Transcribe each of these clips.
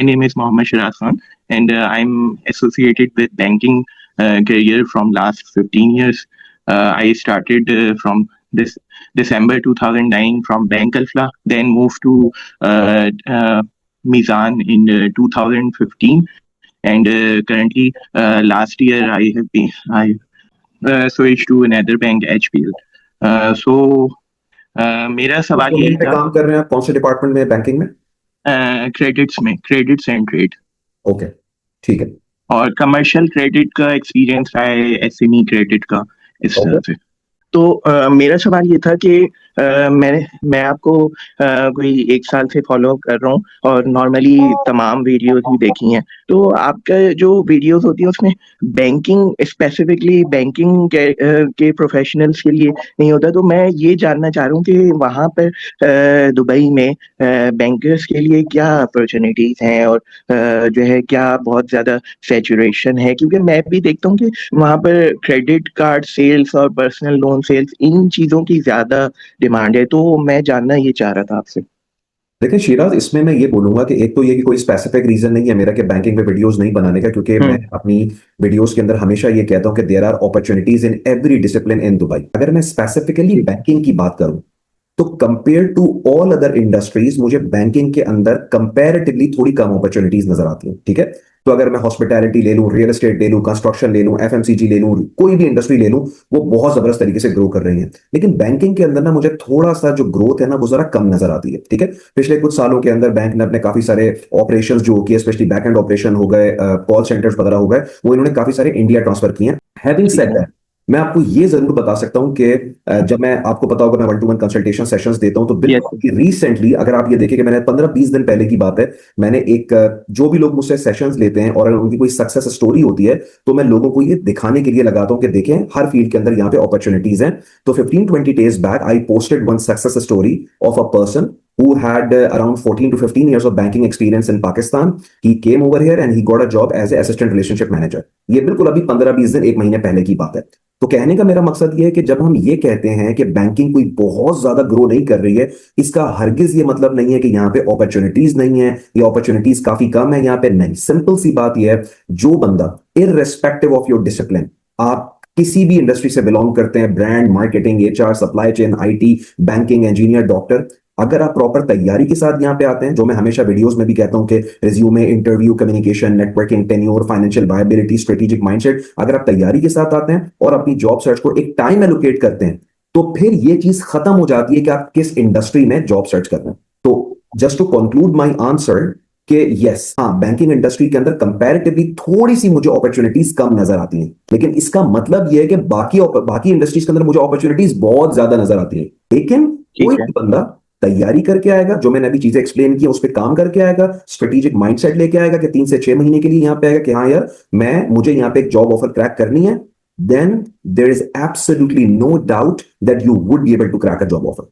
my name is Mohammed Shiraz Khan, and I'm associated with banking career from last 15 years. I started from this December 2009 from Bank Alfla, then moved to Mizan in 2015, and currently last year I switched to another bank, HPL. So मेरा किस सवाल यही domain पे था, काम कर रहे हैं आप? कौन से डिपार्टमेंट में, बैंकिंग में? क्रेडिट्स एंड ट्रेड, ओके, ठीक है। और कमर्शियल क्रेडिट का एक्सपीरियंस है, एसएमई क्रेडिट का, इस ओके, तरह से। तो मेरा सवाल ये था कि मैं आपको कोई 1 साल से फॉलो कर रहा हूँ और नॉर्मली तमाम वीडियोस ही देखी हैं। तो आपका जो वीडियोस होती है उसमें बैंकिंग, स्पेसिफिकली बैंकिंग के प्रोफेशनल्स के लिए नहीं होता। तो मैं ये जानना चाह रहा हूँ कि वहाँ पर दुबई में बैंकर्स के लिए क्या अपॉर्चुनिटीज हैं, और जो है क्या बहुत ज़्यादा सैचुरेशन है, क्योंकि मैं भी देखता हूँ कि वहाँ पर क्रेडिट कार्ड सेल्स और पर्सनल लोन सेल्स, इन चीज़ों की ज़्यादा डिमांड है। तो मैं जानना ये चाह रहा था आपसे। देखिए शिराज, इसमें मैं ये बोलूंगा कि एक तो ये कि कोई स्पेसिफिक रीजन नहीं है मेरा कि बैंकिंग पे वीडियोस नहीं बनाने का, क्योंकि मैं हम्म। अपनी वीडियोस के अंदर हमेशा ये कहता हूं कि there are opportunities in every discipline in Dubai. अगर मैं स्पेसिफिकली ठीक। बैंकिंग की बात करूं तो compare to all other industries मुझे बैंकिंग के अंदर कंपैरेटिवली थोड़ी कम अपॉर्चुनिटीज नजर आती हैं। ठीक है, तो अगर मैं हॉस्पिटैलिटी ले लूं, रियल एस्टेट ले लूं, कंस्ट्रक्शन ले लूं, एफएमसीजी ले लूं, कोई भी इंडस्ट्री ले लूं, वो बहुत जबरदस्त तरीके से ग्रो कर रही है। लेकिन बैंकिंग के अंदर ना मुझे थोड़ा सा जो ग्रोथ है ना वो जरा कम नजर आती है। ठीक है, पिछले कुछ सालों के अंदर बैंक ने अपने काफी सारे ऑपरेशन जो किए, स्पेशली बैक एंड ऑपरेशन हो गए, कॉल सेंटर्स वगैरह हो गए, वो इन्होंने काफी सारे इंडिया ट्रांसफर किए हैं। हैविंग ठीक सेड है। दैट, मैं आपको ये जरूर बता सकता हूं कि जब मैं, आपको पता होगा, मैं 1-to-1 कंसल्टेशन सेशंस देता हूं, तो यस। बिल्कुल रिसेंटली अगर आप ये देखें कि मैंने 15-20 दिन पहले की बात है, मैंने एक जो भी लोग मुझसे सेशंस लेते हैं और अगर उनकी कोई सक्सेस स्टोरी होती है तो मैं लोगों को ये दिखाने के लिए लगाता हूं कि देखें हर फील्ड के अंदर यहाँ पे अपॉर्चुनिटीज हैं। तो 15-20 days back I posted one success story of a person who had around 14 to 15 years of banking experience in Pakistan. He came over here and he got a job as an assistant relationship manager. ये बिल्कुल अभी 15-20 दिन, एक महीने पहले की बात है। तो कहने का मेरा मकसद ये है कि जब हम ये कहते हैं कि बैंकिंग कोई बहुत ज्यादा ग्रो नहीं कर रही है, इसका हरगिज ये मतलब नहीं है कि यहाँ पे अपॉर्चुनिटीज नहीं है या अपॉर्चुनिटीज काफी कम है। यहाँ पे नहीं, सिंपल सी बात यह है, जो बंदा इररेस्पेक्टिव ऑफ योर डिसिप्लिन, आप किसी भी इंडस्ट्री से बिलोंग करते हैं, brand, marketing, HR, supply chain, IT, banking, engineer, doctor, अगर आप प्रॉपर तैयारी के साथ यहाँ पे आते हैं, जो मैं हमेशा वीडियोस में भी कहता हूं कि resume, interview, communication, networking, tenure, financial viability, strategic mindset, अगर आप तैयारी के साथ आते हैं और अपनी जॉब सर्च को एक टाइम एलोकेट करते हैं, तो फिर ये चीज खत्म हो जाती है कि आप किस इंडस्ट्री में जॉब सर्च कर रहे हैं। तो just to conclude my answer कि यस, हाँ, बैंकिंग इंडस्ट्री के अंदर कंपैरेटिवली थोड़ी सी मुझे अपॉर्चुनिटीज कम नजर आती हैं, लेकिन इसका मतलब यह है कि बाकी इंडस्ट्रीज के अंदर मुझे अपॉर्चुनिटीज बहुत ज्यादा नजर आती हैं। लेकिन कोई ठीक है। भी बंदा तैयारी करके आएगा, जो मैंने अभी चीजें एक्सप्लेन की, उस पर काम करके आएगा, स्ट्रेटेजिक माइंडसेट लेके आएगा कि 3 से 6 महीने के लिए यहाँ पे आएगा कि हाँ यार, मुझे यहाँ पे एक जॉब ऑफर क्रैक करनी है, then there is absolutely no doubt that you would be able to crack a job offer.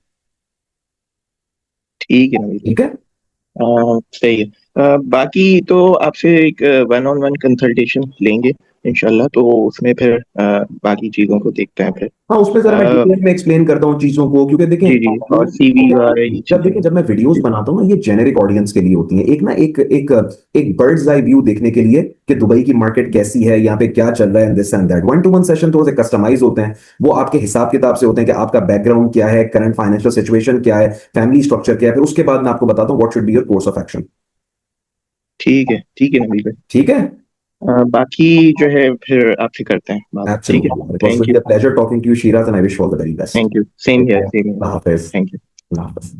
ठीक है नवीन। ठीक है, सही है। बाकी तो आपसे एक 1-on-1 कंसल्टेशन लेंगे इंशाल्लाह, तो उसमें फिर बाकी चीज़ों को देखते हैं फिर। हाँ, उसमें जरा मैं अ, डिटेल में एक्सप्लेन करता हूँ चीजों को, क्योंकि देखें, जी जी, और सीवी वगैरह ये चीज़ें। जब मैं वीडियोस जी बनाता हूँ ना, ये जेनेरिक ऑडियंस के लिए होती हैं। एक ना एक एक एक बर्ड्स आई व्यू देखने के लिए कि दुबई की मार्केट कैसी है, यहाँ पे क्या चल रहा है, this and that. 1-to-1 session थोड़े से कस्टमाइज होते हैं, वो आपके हिसाब किताब से होते हैं कि आपका बैकग्राउंड क्या है, करंट फाइनेंशियल सिचुएशन क्या है, फैमिली स्ट्रक्चर क्या है, फिर उसके बाद मैं आपको बताता हूँ what should be your course of action. ठीक है नवीन भाई। ठीक है, बाकी जो है फिर आपसे करते हैं बात। ठीक है। Absolutely, it was thank really you. A pleasure talking to you Shiraz, and I wish you all the very best. Thank you. Same here, same अल्लाह हियर। हाफिज। Thank you. अल्लाह हाफिज।